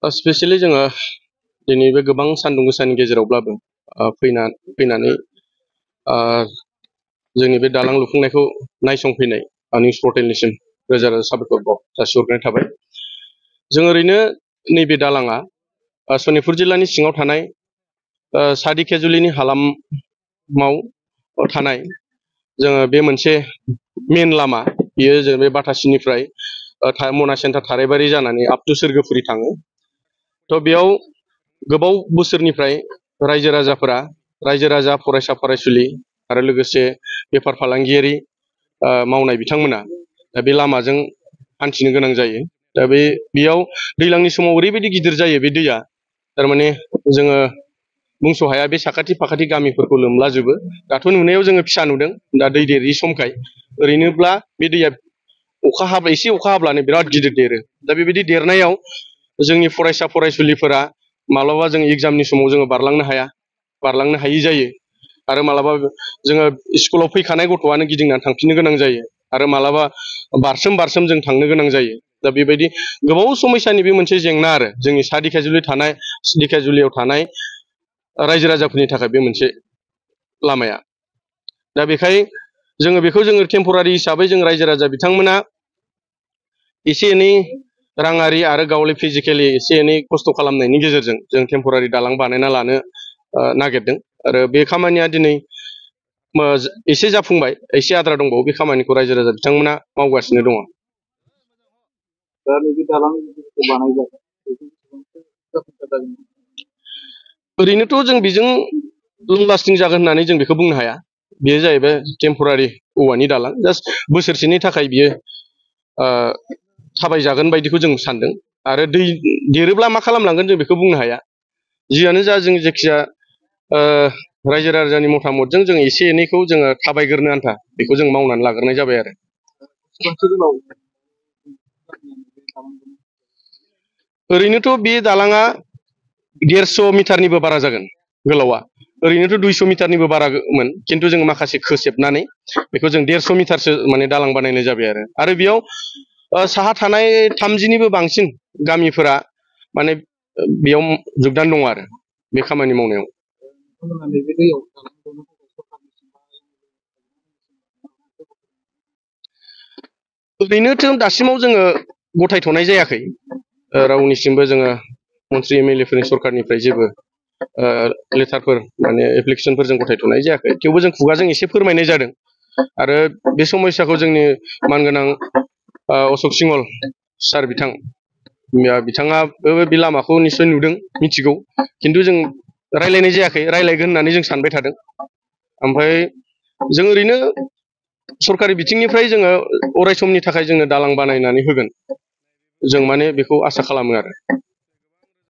Specially जोङो दिनै बे गोबां सान्दुं गोसानि गेजेरावब्लाबो फैनानै जोंनि बे दालां लुफुंनायखौ नायसंफैनाय निउस पर्टेलनिसिम रोजा रोजा साबायखर जासिहरनाय थाबाय। जों ओरैनो नैबे दालाङा सनितपुर जिल्लानि सिङाव थानाय सादिखेजुलिनि हालामाव थानाय जोङो बे मोनसे मेन लामा, बियो जों बे बाटासिनिफ्राय मना सेन्टार थारायबारि जानानै आप टु सोरगोफुरि थाङो। थ' बेयाव गोबाव बोसोरनिफ्राय रायजो राजा फरायसा फरायसुलि आरो लोगोसे बेफार फालांगियारि मावनाय बिथांमोना दा बे लामाजों हान्थिनो गोनां जायो। दा बेयाव दैज्लांनि समाव ओरैबायदि गिदिर जायो बे दैया, थारमाने जोङो बुंस' हाया, बे साखाथि फाखाथि गामिफोरखौ लोमलाजोबो। दाथ' नुनायाव जोङो फिसा नुदों, दा दै देरि समखाय। ओरैनोब्ला बे दैया एसे अखा हाब्लानो बिराद गिदिर देरो। दा बेबायदि देरनायाव जोंनि फरायसा फरायसुलिफोरा माब्लाबा जों एग्जामनि समाव जोङो बारलांनो हायि जायो। आरो मालाबा जोङो स्कुलाव फैखानाय गथ'आनो गिदिंनानै थांफिननो गोनां जायो। आरो मालाबा बारसोम जों थांनो गोनां जायो। दा बेबायदि गोबाव समयसानि बे मोनसे जेंना आरो जोंनि दिघाजुलियाव थानाय रायजो राजाफोरनि थाखाय बे मोनसे लामाया। दा बेखाय जोङो टेम्परारि हिसाबै जों रायजो राजा बिथांमोना एसे एनै राङारि आरो गावनि फिजिकेलि एसे एनै खस्थ' खालामनायनि गेजेरजों जों टेम्परारि दालां बानायना लानो नागिरदों। आरो बे खामानिया दिनै एसे जाफुंबाय, एसे आद्रा दंबावो। बे खामानिखौ रायजो राजा बिथांमोना मावगासिनो दङ। ओरैनोथ' जों बेजों लं लास्टिं जागोन होननानै जों बेखौ बुंनो हाया। बेयो जाहैबाय टेम्परारि औवानि दालां, जास्ट बोसोरसेनि थाखाय बियो थाबायजागोन बायदिखौ जों सानदों। आरो दै देरोब्ला मा खालामलांगोन जों बेखौ बुंनो हाया। जियानो जा, जों जायखिजाया रायजो राजानि मतामतजों जों एसे एनैखौ जोङो थाबायग्रोनो आन्था बेखौ जों मावनानै लाग्रोनाय जाबाय आरो। ओरैनोथ' बे दालाङा 150 मिटारनिबो बारा जागोन गोलावा। ओरैनोथ' 200 मिटारनिबो बारामोन, खिन्थु जों माखासे खोसेबनानै बेखौ जों 150 मिटारसो माने दालां बानायनाय जाबाय आरो बेयाव साहा थानाय 30निबो बांसिन गामिफोरा माने बेयाव जुगदान दङ आरो बे खामानि मावनायाव। ओरैनोथ' दासिमाव जोङो गथायथ'नाय जायाखै। रावनिसिमबो जोङो मन्त्रि MLA फोरनि सरखारनिफ्राय जेबो लेटारफोर माने एप्लिकेसनफोर जों गथायथ'नाय जायाखै। थेवबो जों खुगाजों एसे फोरमायनाय जादों। आरो बे समयसाखौ जोंनि मानगोनां अशक सिंहल सार बिथाङाबो बे लामाखौ निस्सय नुदों, मिथिगौ। खिन्थु जों रायलायनाय जायाखै, रायलायगोन होननानै जों सानबाय थादों। ओमफ्राय जों ओरैनो सरकारि बिथिंनिफ्राय जोङो अराय समनि थाखाय जोंनो दालां बानायनानै होगोन, जों माने बेखौ आसा खालामो आरो।